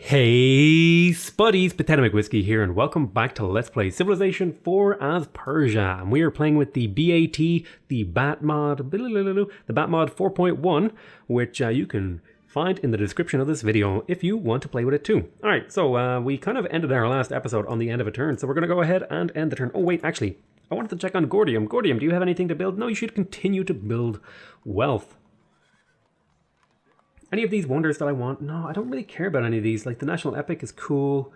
Hey spuddies, Potatomcwhiskey here, and welcome back to Let's Play Civilization 4 as Persia. And we are playing with the BAT, the BAT mod 4.1, which you can find in the description of this video if you want to play with it too. Alright, so we kind of ended our last episode on the end of a turn, so we're going to go ahead and end the turn. Oh wait, actually, I wanted to check on Gordium. Gordium, do you have anything to build? No, you should continue to build wealth. Any of these wonders that I want? No, I don't really care about any of these. Like, the National Epic is cool.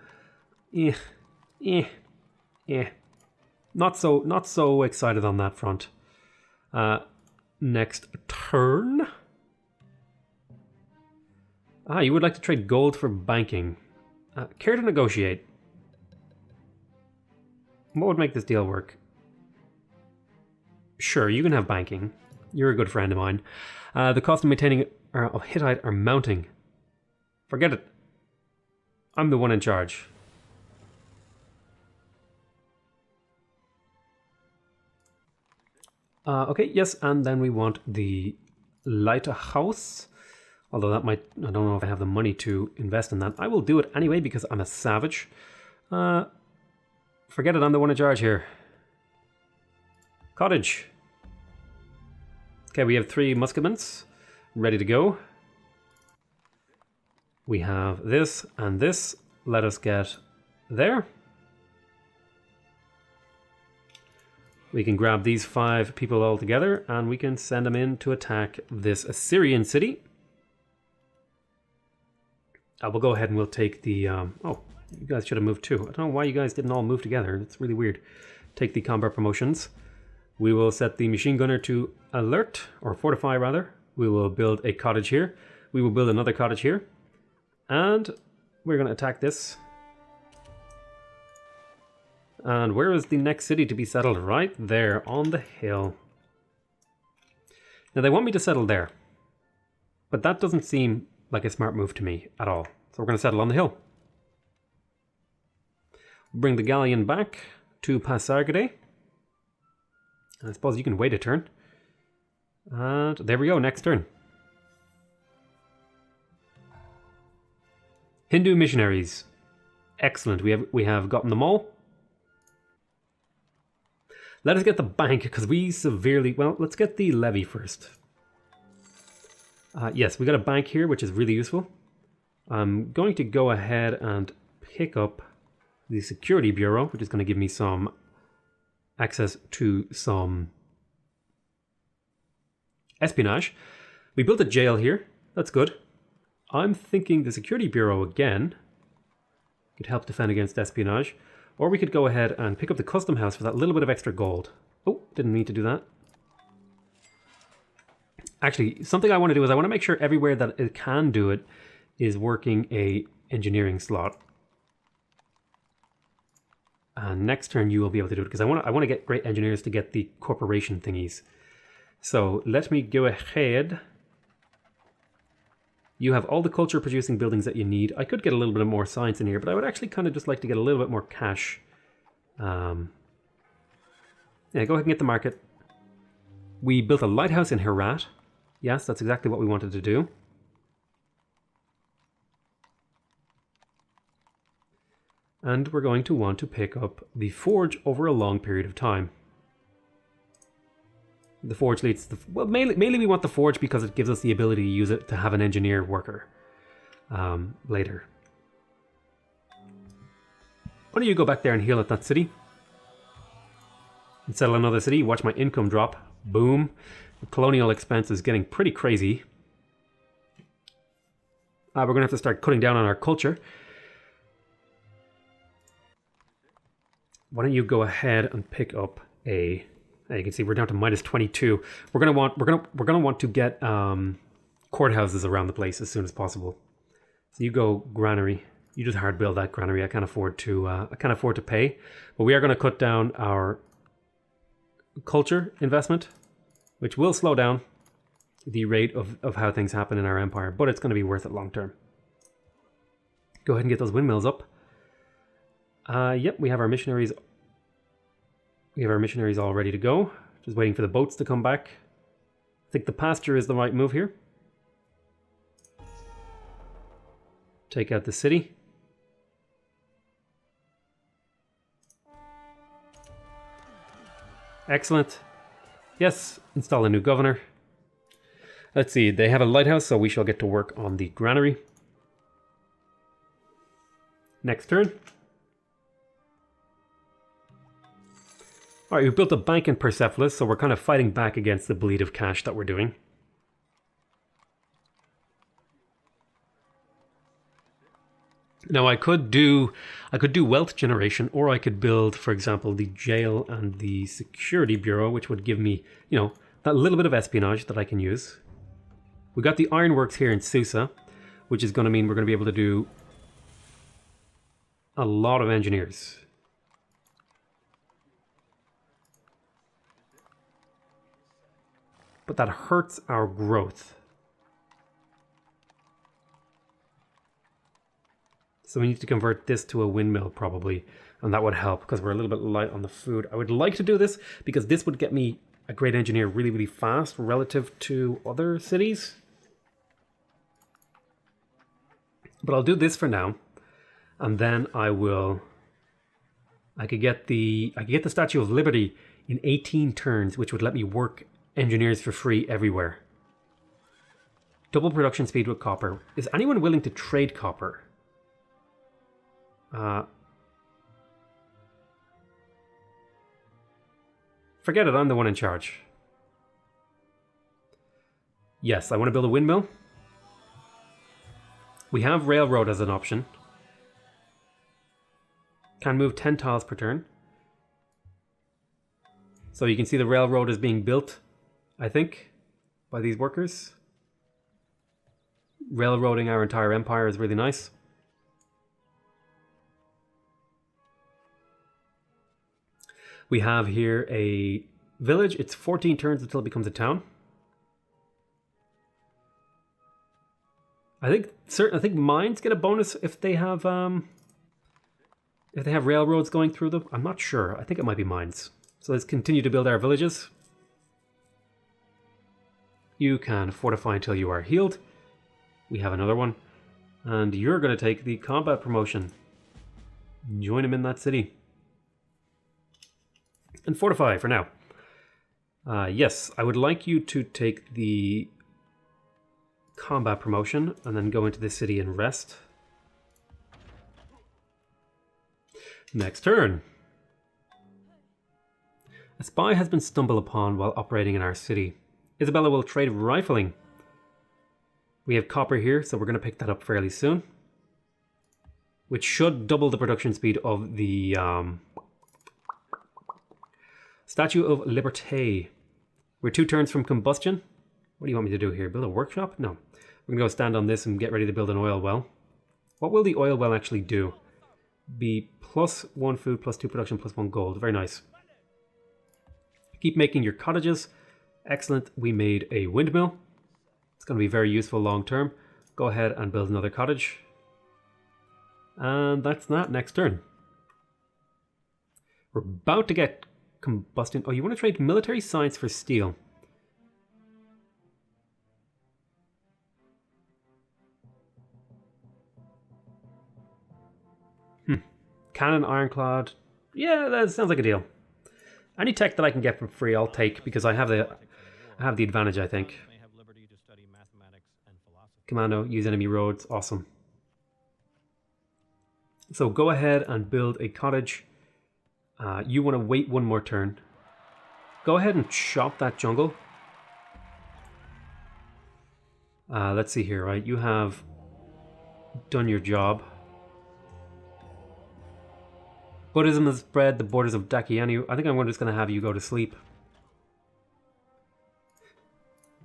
Not so excited on that front. Next turn. You would like to trade gold for banking. Care to negotiate? What would make this deal work? Sure, you can have banking. You're a good friend of mine. The cost of maintaining of Hittite are mounting. Forget it. I'm the one in charge. Okay, yes, and then we want the lighthouse. Although that might, I don't know if I have the money to invest in that. I will do it anyway because I'm a savage. Forget it, I'm the one in charge here. Cottage. Okay, we have 3 musketments ready to go. We have this and this. Let us get there. We can grab these 5 people all together and we can send them in to attack this Assyrian city. I will go ahead and we'll take the... oh, you guys should have moved too. I don't know why you guys didn't all move together. It's really weird. Take the combat promotions. We will set the machine gunner to alert, or fortify rather. We will build a cottage here. We will build another cottage here. And we're going to attack this. And where is the next city to be settled? Right there on the hill. Now they want me to settle there. But that doesn't seem like a smart move to me at all. So we're going to settle on the hill. Bring the galleon back to Pasargadae. I suppose you can wait a turn. And there we go, next turn. Hindu missionaries. Excellent, we have gotten them all. Let us get the bank, because we severely... Well, let's get the levy first. Yes, we got a bank here, which is really useful. I'm going to go ahead and pick up the Security Bureau, which is going to give me some access to some espionage. We built a jail here. That's good. I'm thinking the Security Bureau again could help defend against espionage. Or we could go ahead and pick up the Custom House for that little bit of extra gold. Oh, didn't mean to do that. Actually, something I want to do is I want to make sure everywhere that it can do it is working a engineering slot. Next turn you will be able to do it because I want to get great engineers to get the corporation thingies. So let me go ahead. You have all the culture producing buildings that you need. I could get a little bit more science in here, but I would actually kind of just like to get a little bit more cash. Yeah, go ahead and get the market. We built a lighthouse in Herat. Yes, that's exactly what we wanted to do. And we're going to want to pick up the forge over a long period of time. The forge leads to... Well, mainly we want the forge because it gives us the ability to use it to have an engineer worker later. Why don't you go back there and heal at that city? And settle another city. Watch my income drop. Boom. The colonial expense is getting pretty crazy. We're going to have to start cutting down on our culture. Why don't you go ahead and pick up a... You can see we're down to minus 22. We're gonna want to get courthouses around the place as soon as possible. So you go granary. You just hard build that granary. I can't afford to pay, but we are going to cut down our culture investment, which will slow down the rate of how things happen in our empire, but it's going to be worth it long term. Go ahead and get those windmills up. Yep, we have our missionaries. We have our missionaries all ready to go. Just waiting for the boats to come back. I think the pasture is the right move here. take out the city. Excellent. Yes, install a new governor. Let's see, they have a lighthouse, so we shall get to work on the granary. Next turn. Alright, we built a bank in Persepolis, so we're kind of fighting back against the bleed of cash that we're doing. Now I could do wealth generation, or I could build, for example, the jail and the security bureau, which would give me, you know, that little bit of espionage that I can use. We got the ironworks here in Susa, which is going to mean we're going to be able to do a lot of engineers. But that hurts our growth. So we need to convert this to a windmill probably, and that would help because we're a little bit light on the food. I would like to do this because this would get me a great engineer really, really fast relative to other cities. But I'll do this for now, and then I could get the Statue of Liberty in 18 turns, which would let me work engineers for free everywhere. Double production speed with copper. Is anyone willing to trade copper? Forget it, I'm the one in charge. Yes, I want to build a windmill. We have railroad as an option. Can move 10 tiles per turn. So you can see the railroad is being built, I think, by these workers. Railroading our entire empire is really nice. We have here a village. It's 14 turns until it becomes a town. I think mines get a bonus if they have railroads going through them. I'm not sure. I think it might be mines. So let's continue to build our villages. You can fortify until you are healed. We have another one. And you're going to take the combat promotion. Join him in that city. And fortify for now. Yes, I would like you to take the combat promotion and then go into the city and rest. Next turn. A spy has been stumbled upon while operating in our city. Isabella will trade rifling. We have copper here, so we're going to pick that up fairly soon. Which should double the production speed of the Statue of Liberté. We're 2 turns from combustion. What do you want me to do here? Build a workshop? No. We're going to go stand on this and get ready to build an oil well. What will the oil well actually do? Be +1 food, +2 production, +1 gold. Very nice. Keep making your cottages. Excellent. We made a windmill. It's going to be very useful long term. Go ahead and build another cottage. And that's that. Next turn. We're about to get combustion. Oh, you want to trade military science for steel? Cannon, ironclad. Yeah, that sounds like a deal. Any tech that I can get for free, I'll take because I have the advantage, I think. Commando, use enemy roads. Awesome. So go ahead and build a cottage. You want to wait 1 more turn. Go ahead and chop that jungle. Let's see here, right? You have done your job. Buddhism has spread the borders of Dakianu. I think I'm just going to have you go to sleep.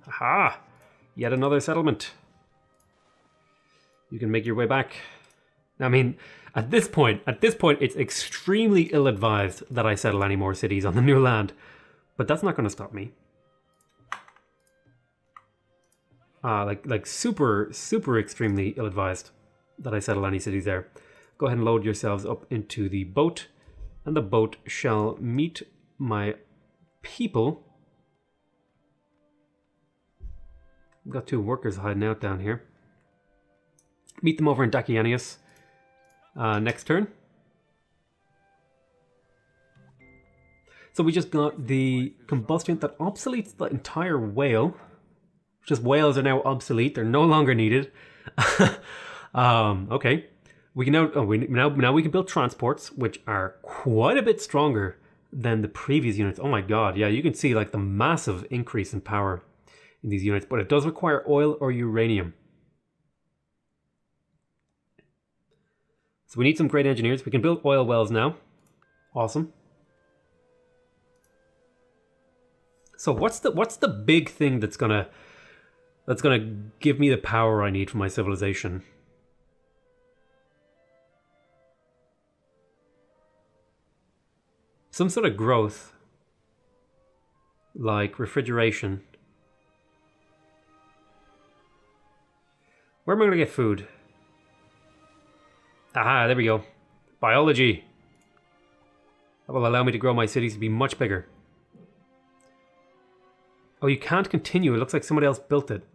Aha! Yet another settlement. You can make your way back. I mean, at this point, it's extremely ill-advised that I settle any more cities on the new land. But that's not going to stop me. Like super extremely ill-advised that I settle any cities there. Go ahead and load yourselves up into the boat, and the boat shall meet my people. I've got 2 workers hiding out down here. Meet them over in Dakianius. Next turn. So we just got the combustion that obsoletes the entire whale. Just whales are now obsolete. They're no longer needed. Okay. We can now we can build transports, which are quite a bit stronger than the previous units. Oh my god, yeah, you can see like the massive increase in power in these units, but it does require oil or uranium. So we need some great engineers. We can build oil wells now. Awesome. So what's the big thing that's gonna give me the power I need for my civilization? Some sort of growth, like refrigeration. Where am I going to get food? Aha, there we go. Biology. That will allow me to grow my cities to be much bigger. Oh, you can't continue. It looks like somebody else built it.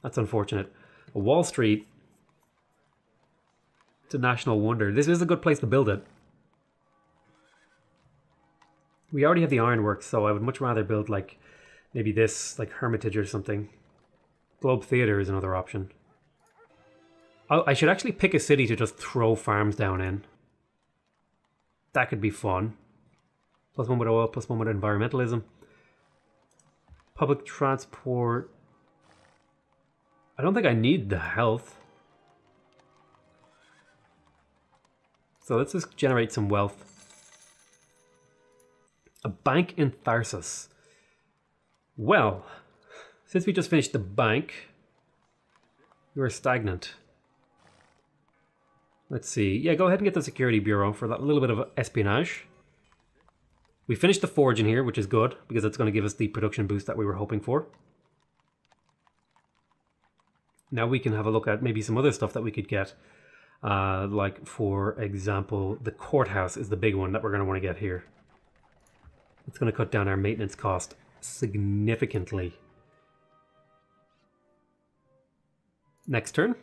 That's unfortunate. Wall Street. It's a national wonder. This is a good place to build it. We already have the ironworks, so I would much rather build like maybe this, like Hermitage or something. Globe Theatre is another option. Oh, I should actually pick a city to just throw farms down in. That could be fun. +1 with oil, +1 with environmentalism. Public transport. I don't think I need the health. So let's just generate some wealth. A bank in Tharsis. Well, since we just finished the bank, you are stagnant. Let's see. Yeah, go ahead and get the security bureau for that little bit of espionage. We finished the forge in here, which is good, because it's going to give us the production boost that we were hoping for. Now we can have a look at maybe some other stuff that we could get. Like, for example, the courthouse is the big one that we're going to want to get here. It's going to cut down our maintenance cost significantly. Next turn.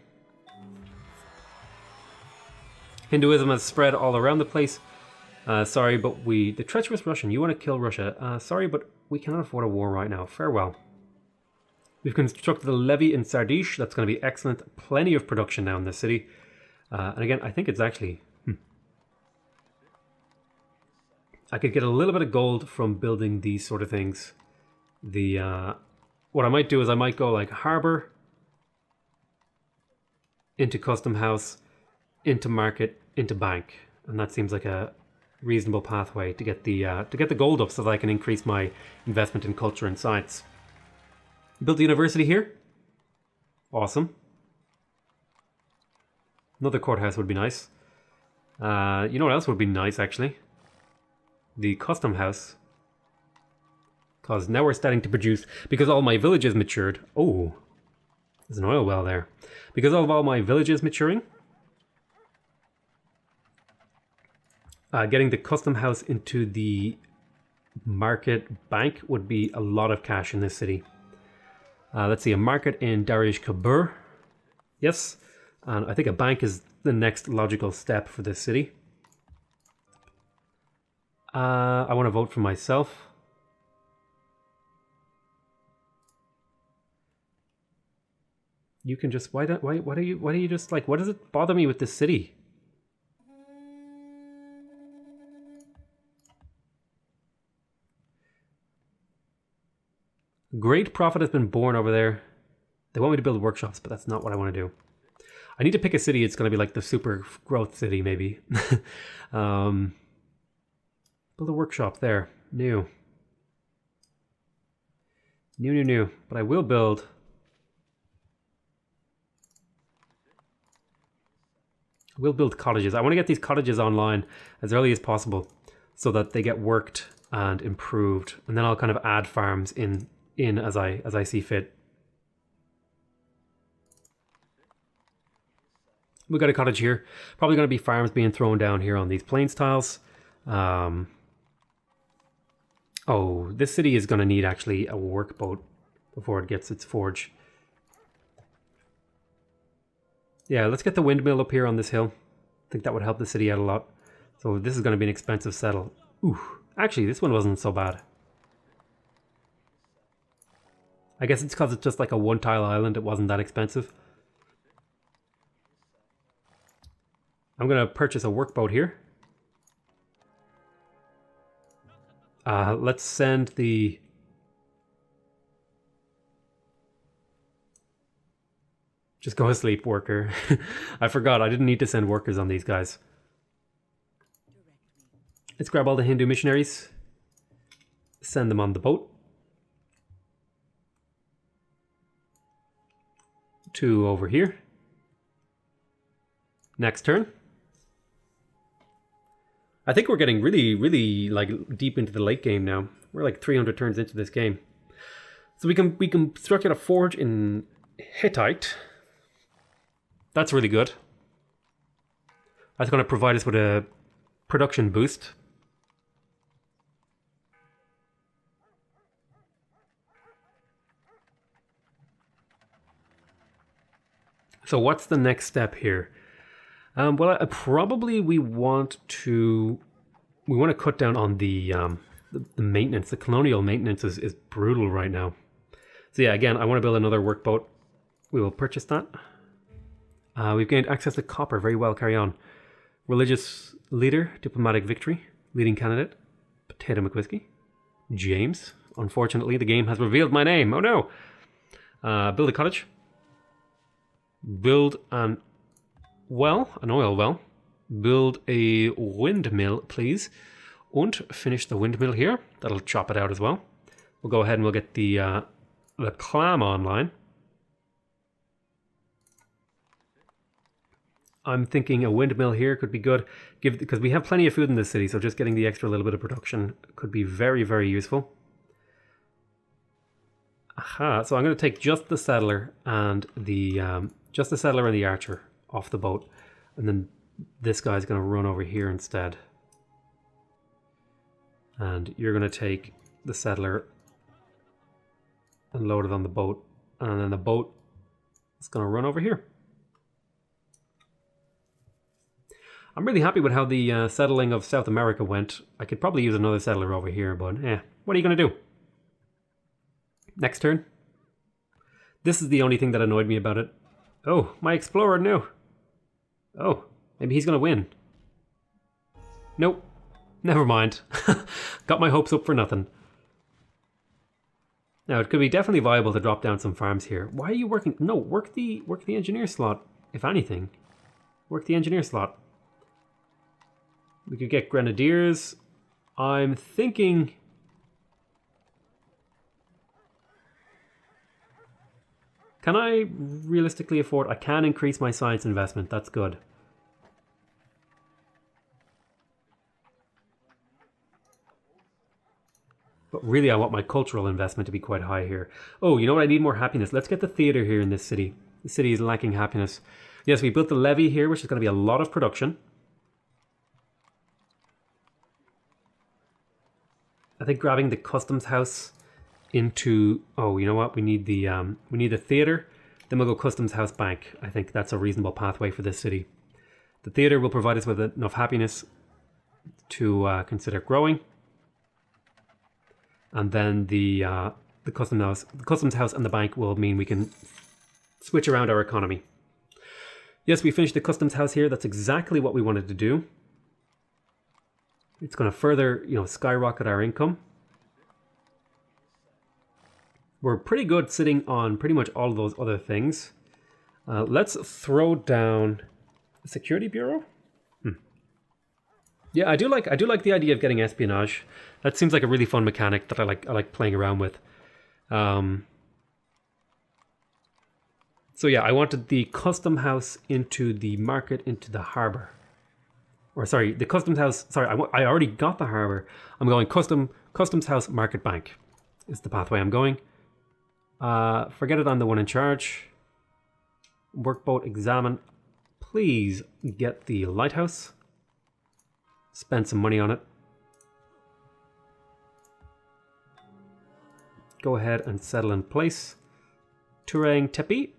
Hinduism has spread all around the place. Sorry, but the treacherous Russian, you want to kill Russia. Sorry, but we cannot afford a war right now. Farewell. We've constructed a levy in Sardish. That's going to be excellent. Plenty of production now in this city. And again, I think it's actually... I could get a little bit of gold from building these sort of things. What I might do is I might go like harbor, into custom house, into market, into bank, and that seems like a reasonable pathway to get the gold up so that I can increase my investment in culture and science. Build the university here. Awesome. Another courthouse would be nice. You know what else would be nice actually? The custom house, because now we're starting to produce, because all my villages matured. Oh, there's an oil well there. Because of all my villages maturing, getting the custom house into the market bank would be a lot of cash in this city. Let's see, a market in Darish Kabur. Yes, and I think a bank is the next logical step for this city. I want to vote for myself. You can just why do you just like, what does it bother me with this city? Great profit has been born over there. They want me to build workshops, but that's not what I want to do. I need to pick a city. It's going to be like the super growth city, maybe. Build a workshop there. New. But I will build... cottages. I want to get these cottages online as early as possible so that they get worked and improved. And then I'll kind of add farms in as I see fit. We got a cottage here. Probably going to be farms being thrown down here on these plains tiles. Oh, this city is going to need actually a workboat before it gets its forge. Yeah, let's get the windmill up here on this hill. I think that would help the city out a lot. So this is going to be an expensive settle. Ooh, actually, this one wasn't so bad. I guess it's because it's just like a one-tile island. It wasn't that expensive. I'm going to purchase a workboat here. Let's send the... Just go to sleep, worker. I forgot, I didn't need to send workers on these guys. Let's grab all the Hindu missionaries. Send them on the boat. 2 over here. Next turn. I think we're getting really like deep into the late game now. We're like 300 turns into this game. So we can construct a forge in Hittite. That's really good. That's going to provide us with a production boost. So what's the next step here? Well, probably we want to cut down on the maintenance. The colonial maintenance is brutal right now. So yeah, again, I want to build another workboat. We will purchase that. We've gained access to copper. Very well, carry on. Religious leader, diplomatic victory, leading candidate, Potatomcwhiskey, James. Unfortunately, the game has revealed my name. Oh no! Build a cottage. Build an oil well. Build a windmill, please. And finish the windmill here. That'll chop it out as well. We'll go ahead and we'll get the clam online. I'm thinking a windmill here could be good, because we have plenty of food in this city, so just getting the extra little bit of production could be very, very useful. Aha, so I'm going to take just the settler and the archer off the boat, and then this guy's going to run over here instead. And you're going to take the settler and load it on the boat, and then the boat is going to run over here. I'm really happy with how the settling of South America went. I could probably use another settler over here, but what are you going to do? Next turn. This is the only thing that annoyed me about it. Oh, my explorer, no. Oh, maybe he's going to win. Nope. Never mind. Got my hopes up for nothing. Now, it could be definitely viable to drop down some farms here. Why are you working? No, work the engineer slot, if anything. Work the engineer slot. We could get grenadiers. I'm thinking... Can I realistically afford... I can increase my science investment. That's good. But really, I want my cultural investment to be quite high here. Oh, you know what? I need more happiness. Let's get the theater here in this city. The city is lacking happiness. Yes, we built the levy here, which is going to be a lot of production. I think grabbing the customs house into... Oh, you know what? We need the theater. Then we'll go customs house bank. I think that's a reasonable pathway for this city. The theater will provide us with enough happiness to consider growing. And then the customs house and the bank will mean we can switch around our economy. Yes, we finished the customs house here. That's exactly what we wanted to do. It's going to further, skyrocket our income. We're pretty good sitting on pretty much all of those other things. Let's throw down a security bureau. Yeah, I do like the idea of getting espionage. That seems like a really fun mechanic that I like playing around with. So yeah, I wanted the custom house into the market, into the harbor. Or sorry, the customs house. Sorry, I already got the harbor. I'm going customs house market bank is the pathway I'm going. Forget it, I'm the one in charge. Workboat examine. Please get the lighthouse. Spend some money on it. Go ahead and settle in place. Turang Tepi.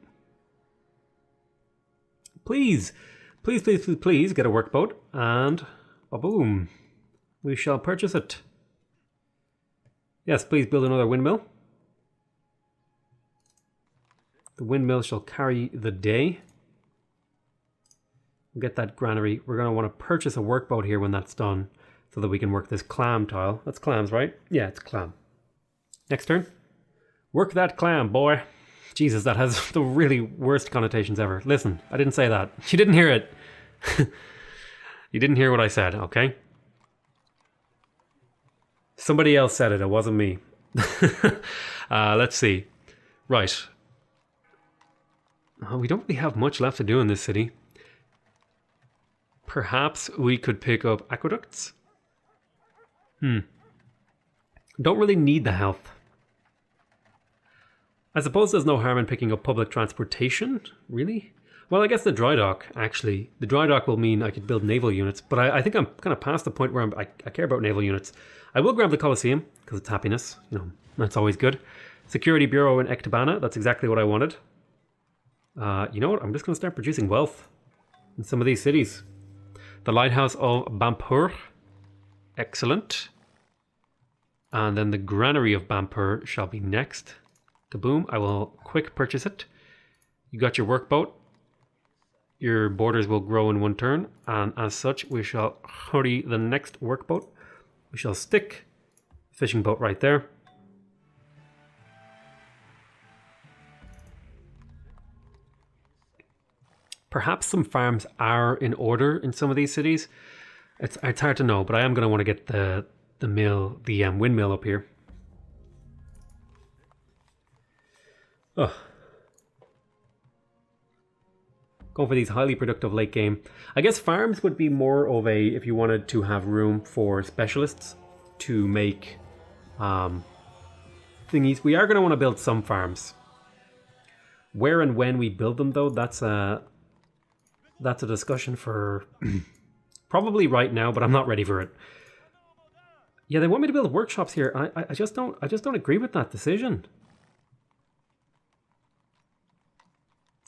Please, please, please, please, please get a workboat, and boom, we shall purchase it. Yes, please build another windmill. The windmill shall carry the day. We'll get that granary. We're going to want to purchase a workboat here when that's done, so that we can work this clam tile. That's clams, right? Yeah, it's clam. Next turn. Work that clam, boy. Jesus, that has the really worst connotations ever. Listen, I didn't say that. You didn't hear it. You didn't hear what I said, okay? Somebody else said it. It wasn't me. Let's see. Right. We don't really have much left to do in this city. Perhaps we could pick up aqueducts? Don't really need the health. I suppose there's no harm in picking up public transportation, really? Well, I guess the dry dock, actually. The dry dock will mean I could build naval units, but I think I'm kind of past the point where I care about naval units. I will grab the Colosseum, because it's happiness. You know, that's always good. Security Bureau in Ecbatana, that's exactly what I wanted. You know what? I'm just going to start producing wealth in some of these cities. The Lighthouse of Bampur. Excellent. And then the Granary of Bampur shall be next. Kaboom. I will quick purchase it. You got your workboat. Your borders will grow in one turn. And as such, we shall hurry the next workboat. We shall stick fishing boat right there. Perhaps some farms are in order in some of these cities. It's hard to know, but I am going to want to get the windmill up here. Oh. Going for these highly productive late game. I guess farms would be more of a, if you wanted to have room for specialists to make thingies. We are going to want to build some farms. Where and when we build them, though, that's a discussion for probably right now, but I'm not ready for it. Yeah, they want me to build workshops here. I just don't agree with that decision.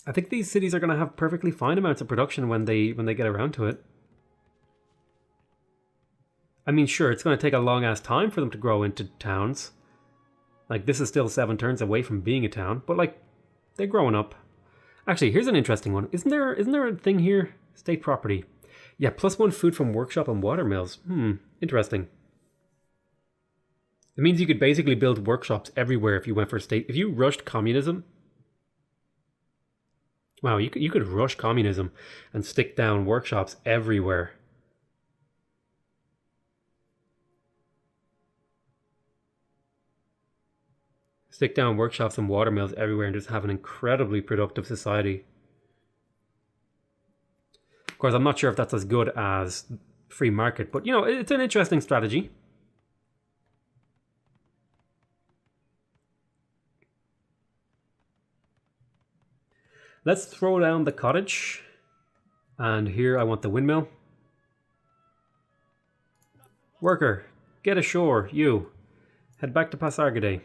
I think these cities are going to have perfectly fine amounts of production when they get around to it. I mean, sure, it's going to take a long ass time for them to grow into towns. Like, this is still 7 turns away from being a town, but like, they're growing up. Actually, here's an interesting one. Isn't there a thing here? State property. Yeah, +1 food from workshop and water mills. Interesting. It means you could basically build workshops everywhere if you went for state. If you rushed communism. Wow, you could rush communism and stick down workshops everywhere. Stick down workshops and water mills everywhere and just have an incredibly productive society. Of course, I'm not sure if that's as good as free market, but you know, it's an interesting strategy. Let's throw down the cottage. And here I want the windmill. Worker, get ashore, you. Head back to Pasargadae.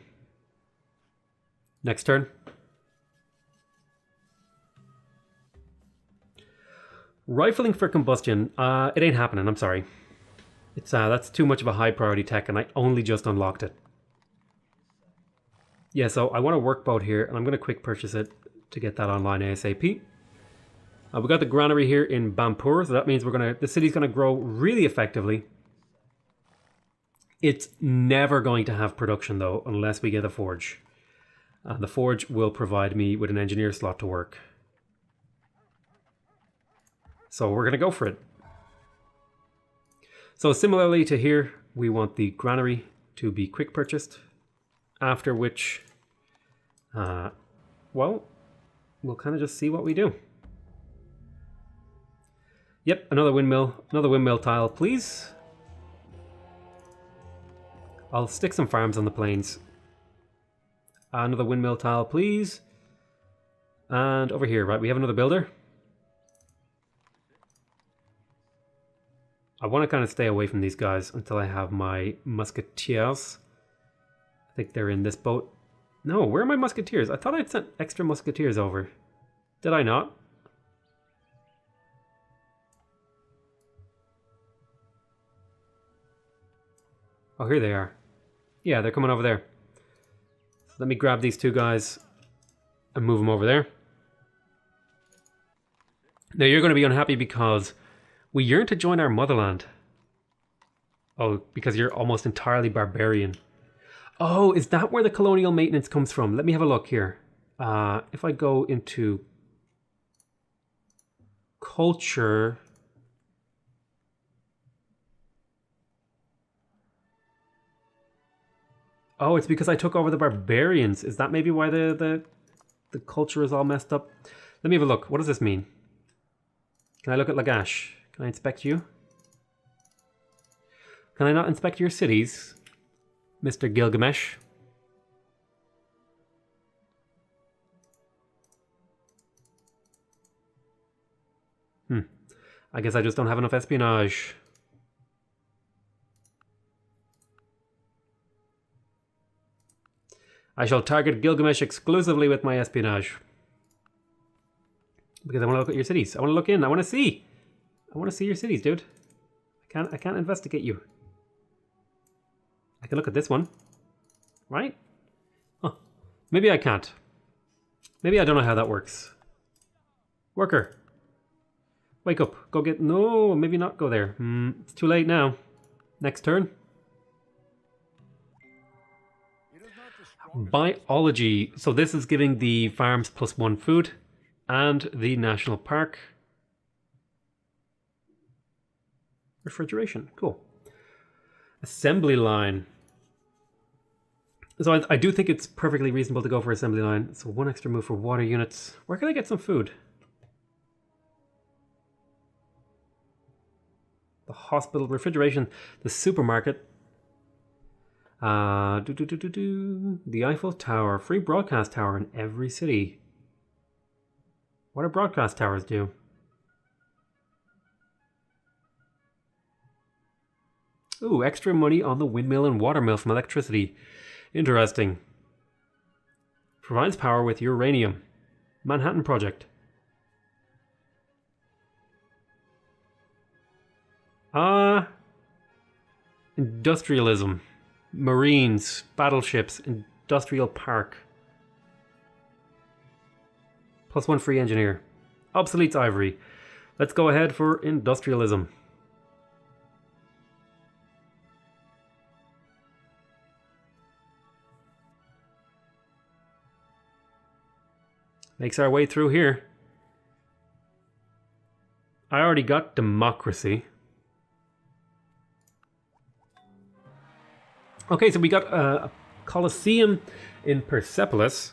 Next turn. Rifling for combustion. It ain't happening, I'm sorry. It's that's too much of a high priority tech and I only just unlocked it. Yeah, so I want a workboat here and I'm going to quick purchase it to get that online ASAP. We got the granary here in Bampur, so that means the city's gonna grow really effectively. It's never going to have production though, unless we get a forge. The forge will provide me with an engineer slot to work. So we're gonna go for it. So similarly to here, we want the granary to be quick purchased, after which, well, we'll kind of just see what we do. Yep, another windmill tile, please. I'll stick some farms on the plains. Another windmill tile, please. And over here, right, we have another builder. I want to kind of stay away from these guys until I have my musketeers. I think they're in this boat. No, where are my musketeers? I thought I'd sent extra musketeers over. Did I not? Oh, here they are. Yeah, they're coming over there. So let me grab these two guys and move them over there. Now you're going to be unhappy because we yearn to join our motherland. Oh, because you're almost entirely barbarian. Oh, is that where the colonial maintenance comes from? Let me have a look here. If I go into culture... Oh, it's because I took over the barbarians. Is that maybe why the culture is all messed up? Let me have a look. What does this mean? Can I look at Lagash? Can I inspect you? Can I not inspect your cities, Mr. Gilgamesh? I guess I just don't have enough espionage. I shall target Gilgamesh exclusively with my espionage. Because I want to look at your cities. I want to look in. I want to see. I want to see your cities, dude. I can't investigate you. I can look at this one. Right? Huh. Maybe I can't. Maybe I don't know how that works. Worker. Wake up. Go get... No, maybe not go there. It's too late now. Next turn. Biology. So this is giving the farms +1 food and the national park. Refrigeration. Cool. Assembly line. So I do think it's perfectly reasonable to go for assembly line. So 1 extra move for water units. Where can I get some food? The hospital, refrigeration, the supermarket. The Eiffel Tower, free broadcast tower in every city. What do broadcast towers do? Ooh, extra money on the windmill and watermill from electricity. Interesting. Provides power with uranium. Manhattan Project. Industrialism. Marines, battleships, industrial park. +1 free engineer. Obsoletes ivory. Let's go ahead for industrialism. Makes our way through here. I already got democracy. Okay, so we got a Colosseum in Persepolis.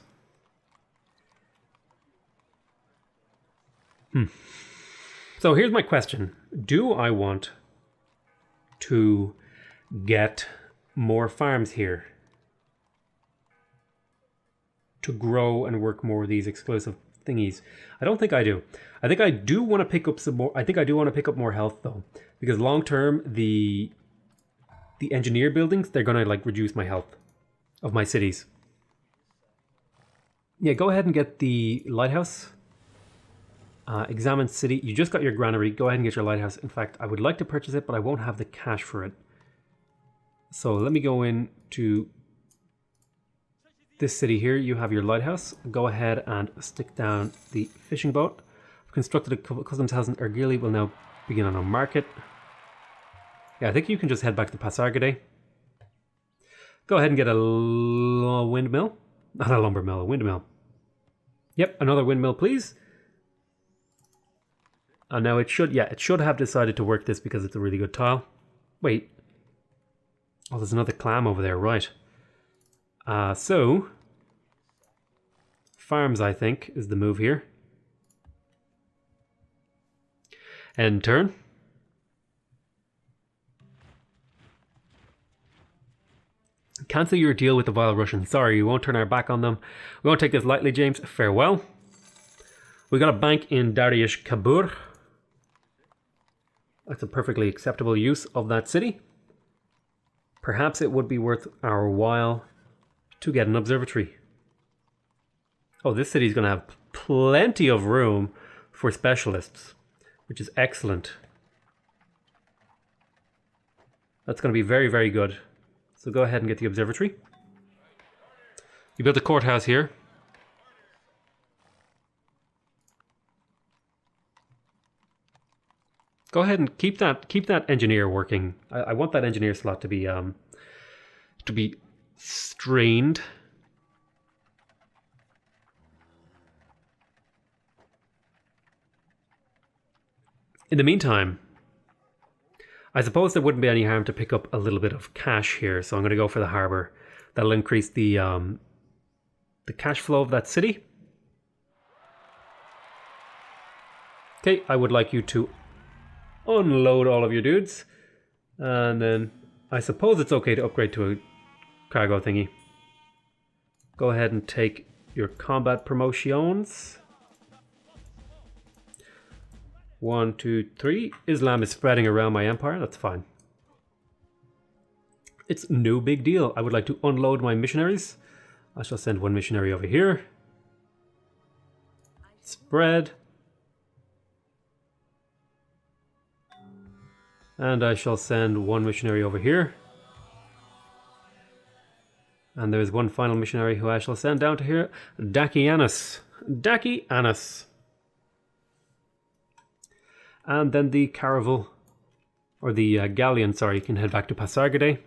So here's my question. Do I want to get more farms here? To grow and work more of these exclusive thingies? I don't think I do. I think I do want to pick up some more. I think I do want to pick up more health though. Because long term, the engineer buildings, they're going to like reduce my health of my cities. Yeah, go ahead and get the lighthouse. Examine city. You just got your granary. Go ahead and get your lighthouse. In fact, I would like to purchase it, but I won't have the cash for it. So let me go into this city here. You have your lighthouse. Go ahead and stick down the fishing boat. I've constructed a customs house in Ergili. Will now begin on a market. Yeah, I think you can just head back to Pasargadae. Go ahead and get a windmill. Not a lumber mill, a windmill. Yep, another windmill, please. And now it should have decided to work this because it's a really good tile. Wait. Oh, there's another clam over there, right. So, farms, I think, is the move here. End turn. Cancel your deal with the vile Russians. Sorry, we won't turn our back on them. We won't take this lightly, James. Farewell. We got a bank in Dariush Kabur. That's a perfectly acceptable use of that city. Perhaps it would be worth our while to get an observatory. Oh, this city is going to have plenty of room for specialists, which is excellent. That's going to be very, very good. So go ahead and get the observatory. You built a courthouse here. Go ahead and keep that engineer working. I want that engineer slot to be strained. In the meantime, I suppose there wouldn't be any harm to pick up a little bit of cash here, so I'm going to go for the harbor. That'll increase the cash flow of that city. Okay, I would like you to unload all of your dudes, and then I suppose it's okay to upgrade to a cargo thingy. Go ahead and take your combat promotions. 1, 2, 3. Islam is spreading around my empire. That's fine. It's no big deal. I would like to unload my missionaries. I shall send one missionary over here. Spread. And I shall send one missionary over here. And there's one final missionary who I shall send down to here. Dakianus. Dakianus. And then the caravel, or the galleon, sorry, can head back to Pasargadae.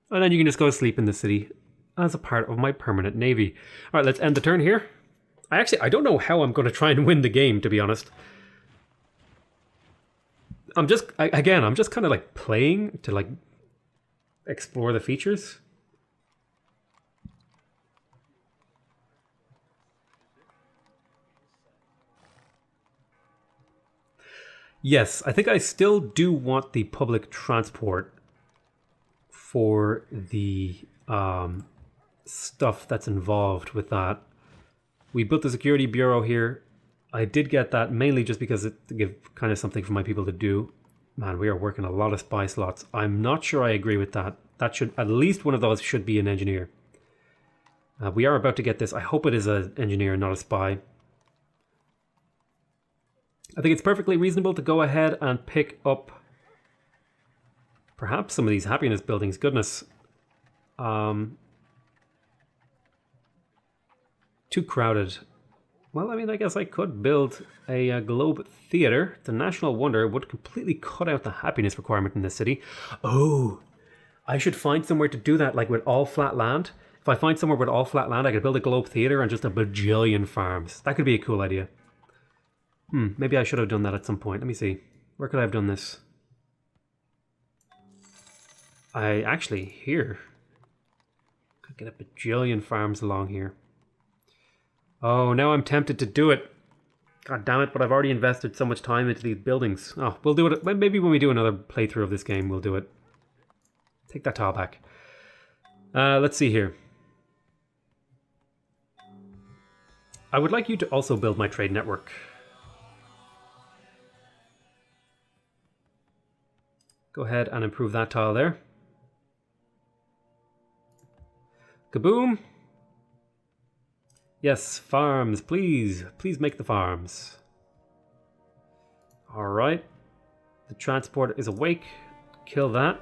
And then you can just go to sleep in the city as a part of my permanent navy. All right, let's end the turn here. I don't know how I'm going to try and win the game, to be honest. I'm just kind of like playing to like explore the features. Yes, I think I still do want the public transport for the stuff that's involved with that. We built the security bureau here. I did get that mainly just because it to give kind of something for my people to do. Man, we are working a lot of spy slots. I'm not sure I agree with that. That should, at least one of those should be an engineer. We are about to get this. I hope it is an engineer, not a spy. I think it's perfectly reasonable to go ahead and pick up perhaps some of these happiness buildings. Goodness. Too crowded. Well, I mean, I guess I could build a globe theater. It's a national wonder. It would completely cut out the happiness requirement in this city. Oh, I should find somewhere to do that, like with all flat land. If I find somewhere with all flat land, I could build a globe theater and just a bajillion farms. That could be a cool idea. Maybe I should have done that at some point. Let me see. Where could I have done this? I actually, here. Could get a bajillion farms along here. Oh, now I'm tempted to do it. God damn it, but I've already invested so much time into these buildings. Oh, we'll do it. Maybe when we do another playthrough of this game, we'll do it. Take that tile back. Let's see here. I would like you to also build my trade network. Go ahead and improve that tile there. Kaboom! Yes, farms, please. Please make the farms. Alright. The transport is awake. Kill that.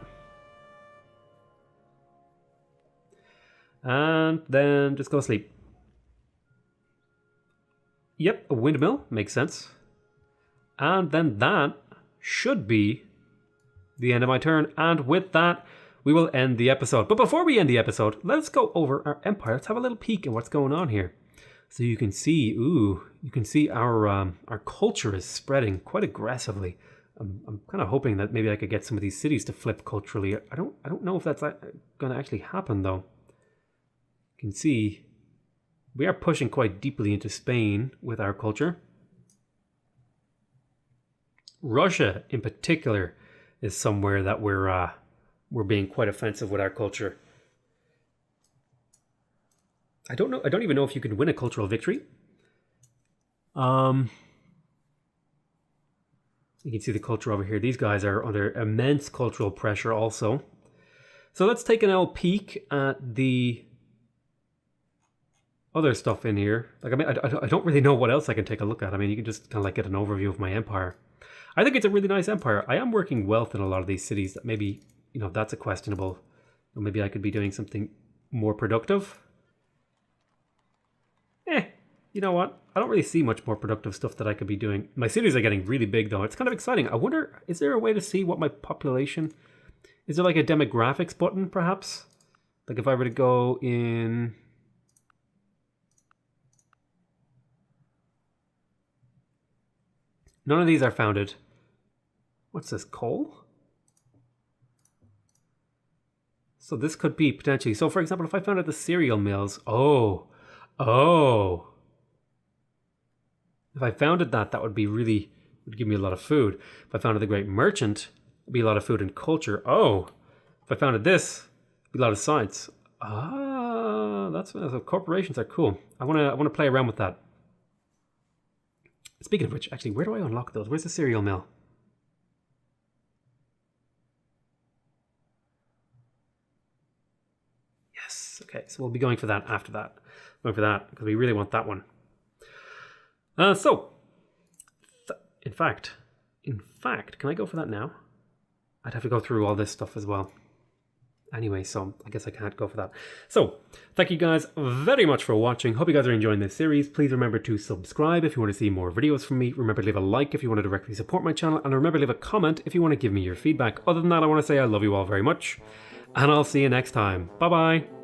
And then just go sleep. Yep, a windmill. Makes sense. And then that should be the end of my turn. And with that, we will end the episode. But before we end the episode, let's go over our empire. Let's have a little peek at what's going on here. So you can see, you can see our culture is spreading quite aggressively. I'm kind of hoping that maybe I could get some of these cities to flip culturally. I don't know if that's going to actually happen though. You can see we are pushing quite deeply into Spain with our culture. Russia, in particular, is somewhere that we're being quite offensive with our culture. I don't know. I don't even know if you can win a cultural victory. You can see the culture over here. These guys are under immense cultural pressure also. So let's take an old peek at the other stuff in here. Like, I mean, I don't really know what else I can take a look at. I mean, you can just kind of like get an overview of my empire. I think it's a really nice empire. I am working wealth in a lot of these cities that maybe, you know, that's a questionable Or maybe I could be doing something more productive. You know what? I don't really see much more productive stuff that I could be doing. My cities are getting really big though. It's kind of exciting. I wonder, is there a way to see what my population... Is there like a demographics button perhaps? Like if I were to go in... None of these are founded. What's this, coal? So this could be potentially... So for example, if I founded the cereal mills... Oh! If I founded that, that would be really... would give me a lot of food. If I founded the Great Merchant, it'd be a lot of food and culture. Oh! If I founded this, it'd be a lot of science. Ah, that's... So corporations are cool. I want to play around with that. Speaking of which, actually, where do I unlock those? Where's the cereal mill? Yes. Okay, so we'll be going for that after that. Going for that because we really want that one. In fact, can I go for that now? I'd have to go through all this stuff as well. Anyway, so I guess I can't go for that. So, thank you guys very much for watching. Hope you guys are enjoying this series. Please remember to subscribe if you want to see more videos from me. Remember to leave a like if you want to directly support my channel. And remember to leave a comment if you want to give me your feedback. Other than that, I want to say I love you all very much. And I'll see you next time. Bye-bye.